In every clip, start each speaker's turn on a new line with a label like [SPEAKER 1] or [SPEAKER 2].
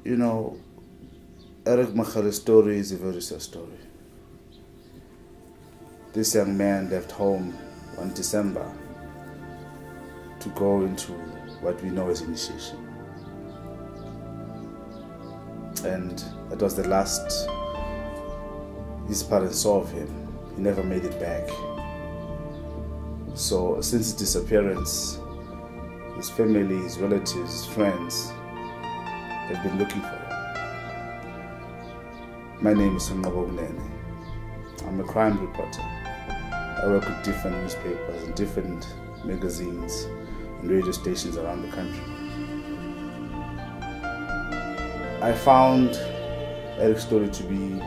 [SPEAKER 1] You know, Eric Mokhele's story is a very sad story. This young man left home one December to go into what we know as initiation. And that was the last his parents saw of him. He never made it back. So since his disappearance, his family, his relatives, his friends have been looking for him. My name is Sonqoba. I'm a crime reporter. I work with different newspapers and different magazines and radio stations around the country. I found Eric's story to be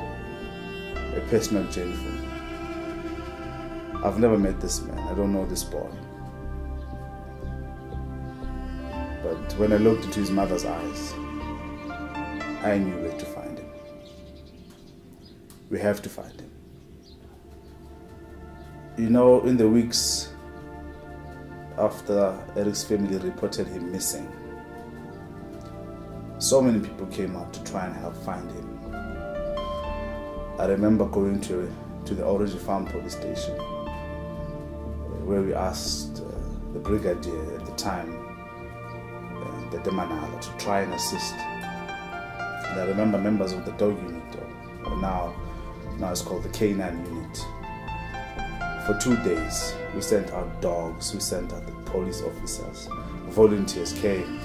[SPEAKER 1] a personal journey for me. I've never met this man. I don't know this boy. But when I looked into his mother's eyes, I knew where to find him. We have to find him. You know, in the weeks after Eric's family reported him missing, so many people came out to try and help find him. I remember going to the Orange Farm police station where we asked the brigadier at the time, the Manhood, to try and assist. And I remember members of the dog unit, or now it's called the K9 unit. For 2 days, we sent out dogs, we sent out the police officers, volunteers came.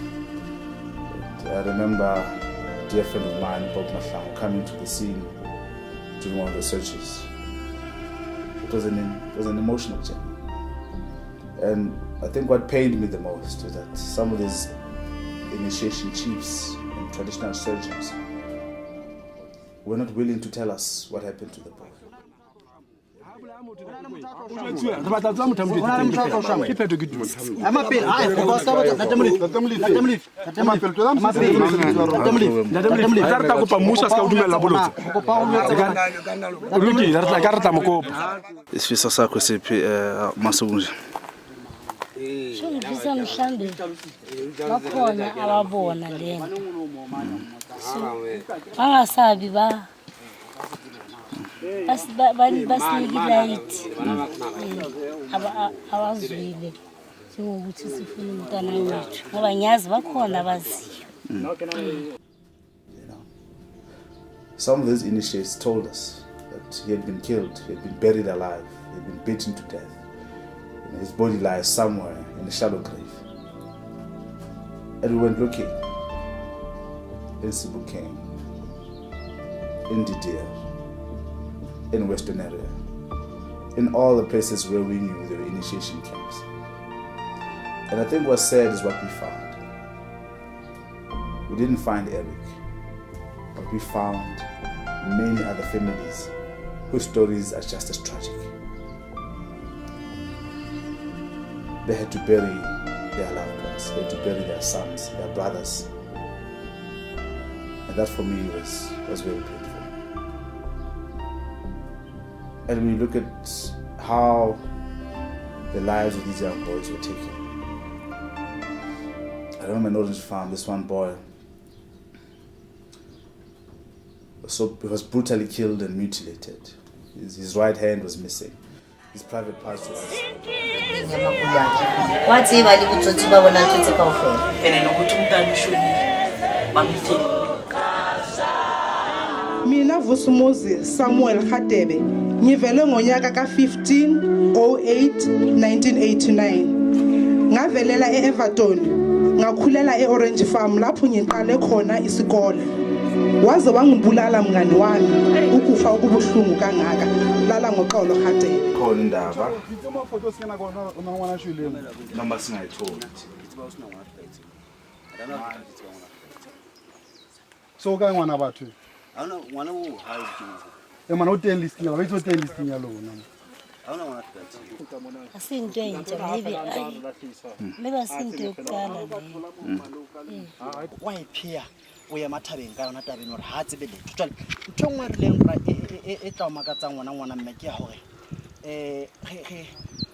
[SPEAKER 1] And I remember a dear friend of mine, Bob Mahlang, coming to the scene during one of the searches. It was an emotional journey. And I think what pained me the most was that some of these initiation chiefs and traditional surgeons were not willing to tell us what happened to the boy. Isifiso sakho siphi Masunguje?
[SPEAKER 2] Ngifisa mhlambe bakhona ababona lena. Bangasabi basinike light. Awazwile njengokuthi sifuna umntana wethu ngoba ngiyazi bakhona abaziyo.
[SPEAKER 1] Some of these initiates told us that he had been killed, he had been buried alive, he had been beaten to death. His body lies somewhere in a shallow grave. And we went looking in Sebokeng, in Didier, in Western area, in all the places where we knew there were initiation camps. And I think what's sad is what we found. We didn't find Eric, but we found many other families whose stories are just as tragic. They had to bury their loved ones, they had to bury their sons, their brothers. And that for me was very painful. And when you look at how the lives of these young boys were taken. I remember in Orange Farm, this one boy was brutally killed and mutilated. His right hand was missing. His private parts was
[SPEAKER 3] Mina Vusumuzi Samuel Khatebe ngivele ngonyaka ka 15/08/1989 ngavelela eEverton ngakhulela eOrange Farm lapho ngiqale khona isikole waze wangibulala mngani wami ukufa okubuhlungu kangaka lala ngoxolo Khatebe
[SPEAKER 1] khona indaba noma singayithola
[SPEAKER 4] so ka ngwana batho
[SPEAKER 5] Ana ngwana o ha o
[SPEAKER 4] e mana o teng listing ya ba itse o teng listing ya lona
[SPEAKER 5] Ana ngwana
[SPEAKER 2] asinto enje maybe asinto yokuqala
[SPEAKER 5] wa iphia o ya mathabeng ka yona tabeng hore ha tsebe letho tswale ntho ngwe re leng ra e tla makatsa ngwana mme ke ya hore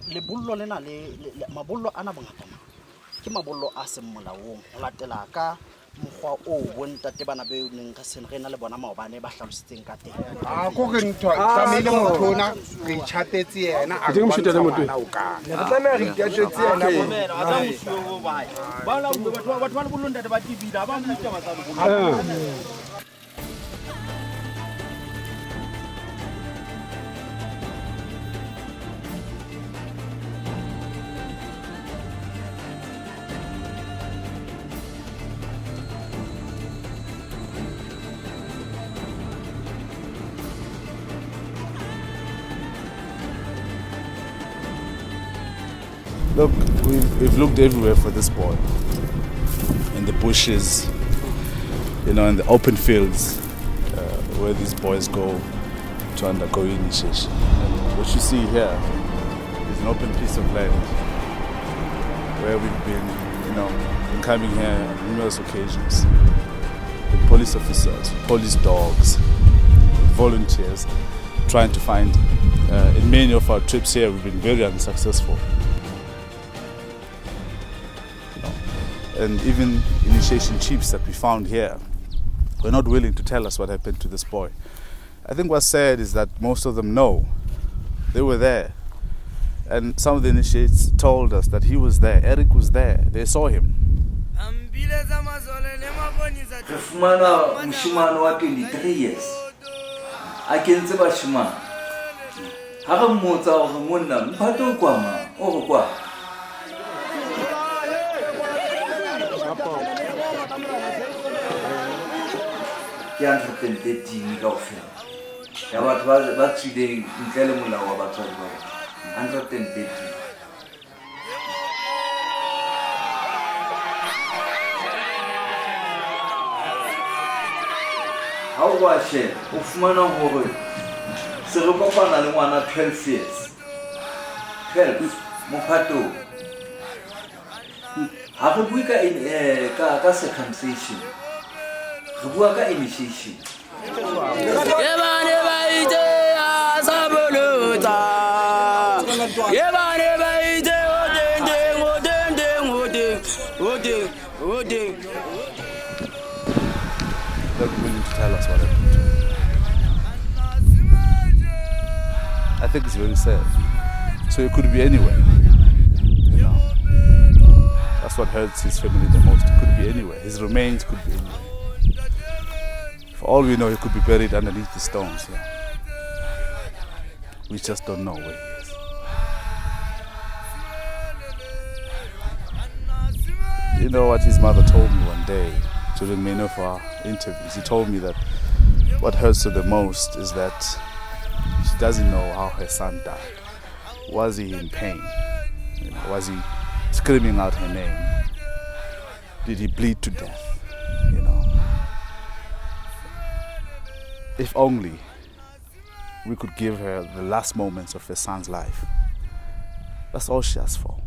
[SPEAKER 5] le bollo lena le mabollo ana bongata ke mabollo a seng molaong ho latela ka mokgwa o bontate bana be neng ka sene re na le bona maobane ba hlalositseng ka teng.
[SPEAKER 6] Ko re ntho tlamehile motho ona re ithatetse yena a re bontsha ngwana o kae. Re tlameha re ithatetse yena.
[SPEAKER 5] Batho ba le bollong ntate ba tibila ba mo itaba tsa bolong.
[SPEAKER 1] Look, we've looked everywhere for this boy. In the bushes, in the open fields, where these boys go to undergo initiation. And what you see here is an open piece of land where we've been, coming here on numerous occasions. With police officers, police dogs, volunteers, trying to find. In many of our trips here, we've been very unsuccessful. And even initiation chiefs that we found here were not willing to tell us what happened to this boy. I think what's sad is that most of them know. They were there. And some of the initiates told us that he was there. Eric was there. They saw him.
[SPEAKER 7] Refumana moshimane wa 23 years. A kentse bashimane. Ha re mmotsa hore monna mphato kwa ma o kwa. Ya 113 kaofela. Ya batho ba tshileng ntle le molao wa batswadi ba bona. 113. Ha o wa share o fumana hore se re kopana le ngwana 12 years. 12 Mophato. Ha re bue ka circumcision. Re bua ka initiation.
[SPEAKER 1] They're willing to tell us what happened to him. I think it's very sad. So it could be anywhere. That's what hurts his family the most. It could be anywhere. His remains could be anywhere. For all we know, he could be buried underneath the stones here. We just don't know where he is. You know what his mother told me one day during many of our interviews? He told me that what hurts her the most is that she doesn't know how her son died. Was he in pain? Was he screaming out her name? Did he bleed to death? If only we could give her the last moments of her son's life. That's all she asked for.